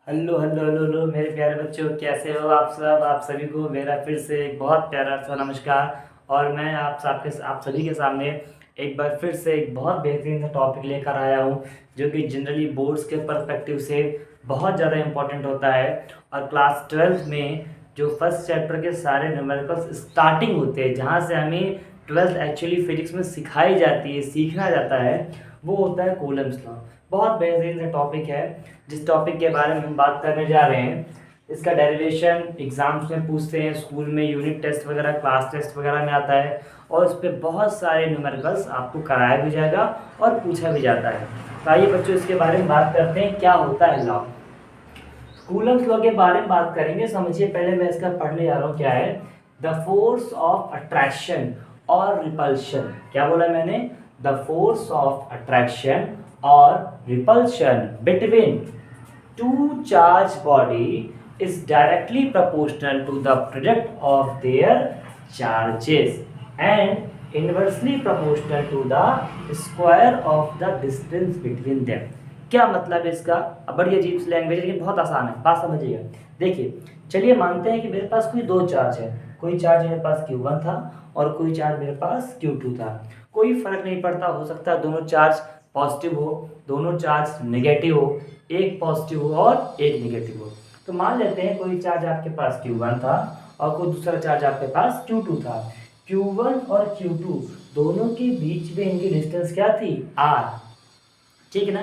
Hello hello hello hello मेरे प्यारे बच्चों, कैसे हो आप सब। आप सभी को मेरा फिर से एक बहुत प्यारा सा नमस्कार। और मैं आप सभी के सामने एक बार फिर से एक बहुत बेहतरीन सा टॉपिक लेकर आया हूँ, जो कि जनरली बोर्ड्स के पर्सपेक्टिव से बहुत ज़्यादा इम्पोर्टेंट होता है। और क्लास 12th में जो फर्स्ट चैप्टर के सारे न्यूमेरिकल्स स्टार्टिंग होते हैं, जहाँ से हमें 12th एक्चुअली फिजिक्स में सिखाई जाती है, सीखना जाता है, वो होता है कूलम्स लॉ। बहुत बेहतरीन सा टॉपिक है। जिस टॉपिक के बारे में हम बात करने जा रहे हैं, इसका डेरिवेशन एग्जाम्स में पूछते हैं, स्कूल में यूनिट टेस्ट वगैरह, क्लास टेस्ट वगैरह में आता है, और उस पर बहुत सारे न्यूमेरिकल्स आपको कराया भी जाएगा और पूछा भी जाता है। तो आइए बच्चों, इसके बारे में बात करते हैं, क्या होता है लॉ। कूलम्स लॉ के बारे में बात करेंगे। समझिए, पहले मैं इसका पढ़ने जा रहा हूँ। क्या है? द फोर्स ऑफ अट्रैक्शन और रिपल्शन। क्या बोला मैंने? द फोर्स ऑफ अट्रैक्शन और repulsion between two charged body is directly proportional to the product of their charges and inversely proportional to the square of the distance between them। क्या मतलब है इसका? अब बड़ी अजीब सी लैंग्वेज है, लेकिन बहुत आसान है, बात समझिएगा। देखिए, चलिए मानते हैं कि मेरे पास कोई दो चार्ज है। कोई चार्ज मेरे पास Q1 था और कोई चार्ज मेरे पास Q2 था। कोई फर्क नहीं पड़ता, हो सकता है दोनों चार्ज पॉजिटिव हो, दोनों चार्ज नेगेटिव हो, एक पॉजिटिव हो और एक नेगेटिव हो। तो मान लेते हैं कोई चार्ज आपके पास Q1 था और कोई दूसरा चार्ज आपके पास Q2 था। Q1 और Q2 दोनों के बीच में इनकी डिस्टेंस क्या थी? R। ठीक है ना?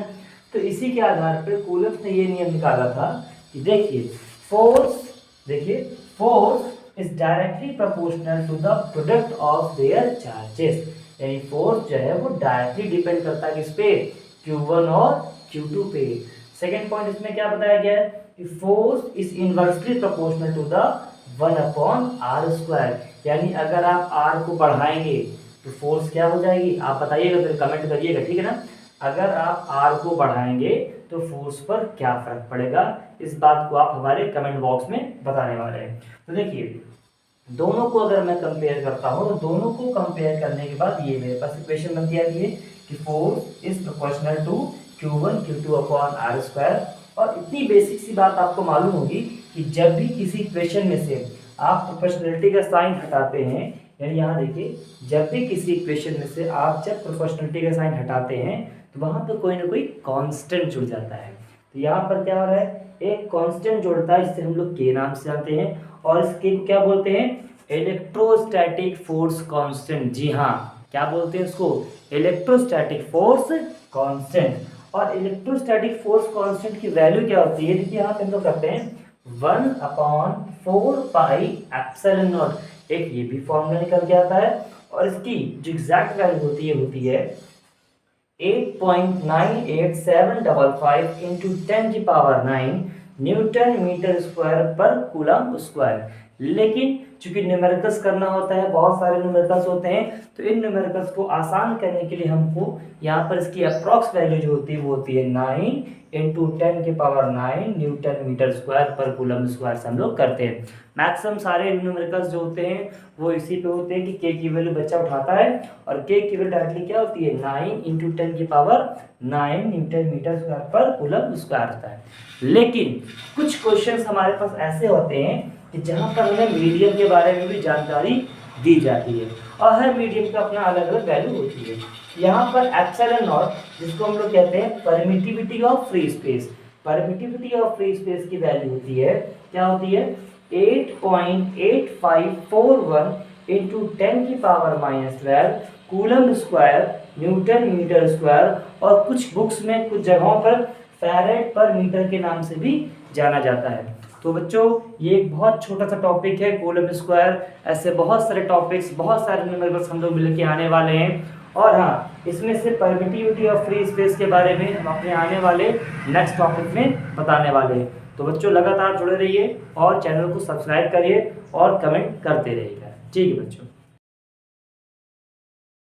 तो इसी के आधार पर कूलम्स ने ये नियम निकाला था कि देखिए force is directly proportional to the product of their charges. यानी फोर्स जो है वो डायरेक्टली डिपेंड करता है किस पे? Q1 और Q2 पे। सेकेंड पॉइंट इसमें क्या बताया गया है कि force is inversely proportional to the 1/r²। यानी अगर आप r को बढ़ाएंगे तो फोर्स क्या हो जाएगी? आप बताइएगा, फिर कमेंट करिएगा, ठीक है ना? अगर आप r को बढ़ाएंगे तो फोर्स पर क्या फर्क पड़ेगा, इस बात को आप हमारे कमेंट बॉक्स में बताने वाले हैं। तो देखिए, दोनों को अगर मैं कंपेयर करता हूं, तो दोनों को कंपेयर करने के बाद ये मेरे पास इक्वेशन बनती आती है कि force is proportional to Q1 Q2/r²। और इतनी बेसिक सी बात आपको मालूम होगी कि जब भी किसी इक्वेशन में से आप प्रोपोर्शनलिटी का साइन हटाते हैं, यानी यहाँ देखिए, जब भी किसी इक्वेशन में से आप जब प्रोपोर्शनलिटी का साइन हटाते हैं तो वहां पर कोई ना कोई कांस्टेंट जुड़ जाता है। तो यहाँ पर क्या हो रहा है? एक कांस्टेंट जुड़ता है, जिसे हम लोग के नाम से जानते हैं, और इसके क्या बोलते हैं? Electrostatic force constant. जी हाँ, क्या बोलते हैं इसको? Electrostatic force constant. और इलेक्ट्रोस्टैटिक फोर्स कांस्टेंट की वैल्यू क्या होती है? देखिए, यहाँ पे हम लोग करते हैं 1/4πε0। एक ये भी फॉर्मूला निकल के आता है, और इसकी जो एग्जैक्ट वैल्यू होती है 8.98755 इंटू 10⁻⁹ न्यूटन मीटर स्क्वायर पर कूलम स्क्वायर। लेकिन चूंकि न्यूमेरिकल्स करना होता है, बहुत सारे न्यूमेरिकल्स होते हैं, तो इन न्यूमेरिकल्स को आसान करने के लिए हमको यहाँ पर इसकी अप्रॉक्स वैल्यू जो होती है वो होती है 9 इंटू 10⁻⁹ न्यूटन मीटर स्क्वायर पर कूलम स्क्वायर से हम लोग करते हैं। मैक्सिमम सारे न्यूमेरिकल्स जो होते हैं वो इसी पे होते हैं कि के की वैल्यू बच्चा उठाता है, और के की वैल्यू डायरेक्टली क्या होती है? 9 इंटू 10⁹ न्यूटन मीटर स्क्वायर पर कूलम स्क्वायर होता है। लेकिन कुछ क्वेश्चंस हमारे पास ऐसे होते हैं कि जहाँ पर हमें मीडियम के बारे में भी जानकारी दी जाती है, और हर मीडियम का अपना अलग अलग वैल्यू होती है। यहाँ पर एप्सिलॉन नॉट, जिसको हम लोग कहते हैं permittivity of free space, permittivity of free space की वैल्यू होती है, क्या होती है? 8.8541 into 10⁻⁻12 coulomb square newton metre square, और कुछ बुक्स में कुछ जगहों पर फैरेड पर मीटर के नाम से भी जाना जाता है। तो बच्चों, ये एक बहुत छोटा सा टॉपिक है कूलम स्क्वायर। ऐसे बहुत सारे टॉपिक्स, बहुत सारे न्यूमेरिकल्स हम लोग मिल के आने वाले हैं। और हाँ, इसमें से परमिटिविटी ऑफ फ्री स्पेस के बारे में हम अपने आने वाले नेक्स्ट टॉपिक में बताने वाले हैं। तो बच्चों, लगातार जुड़े रहिए और चैनल को सब्सक्राइब करिए और कमेंट करते रहिएगा। ठीक है बच्चों।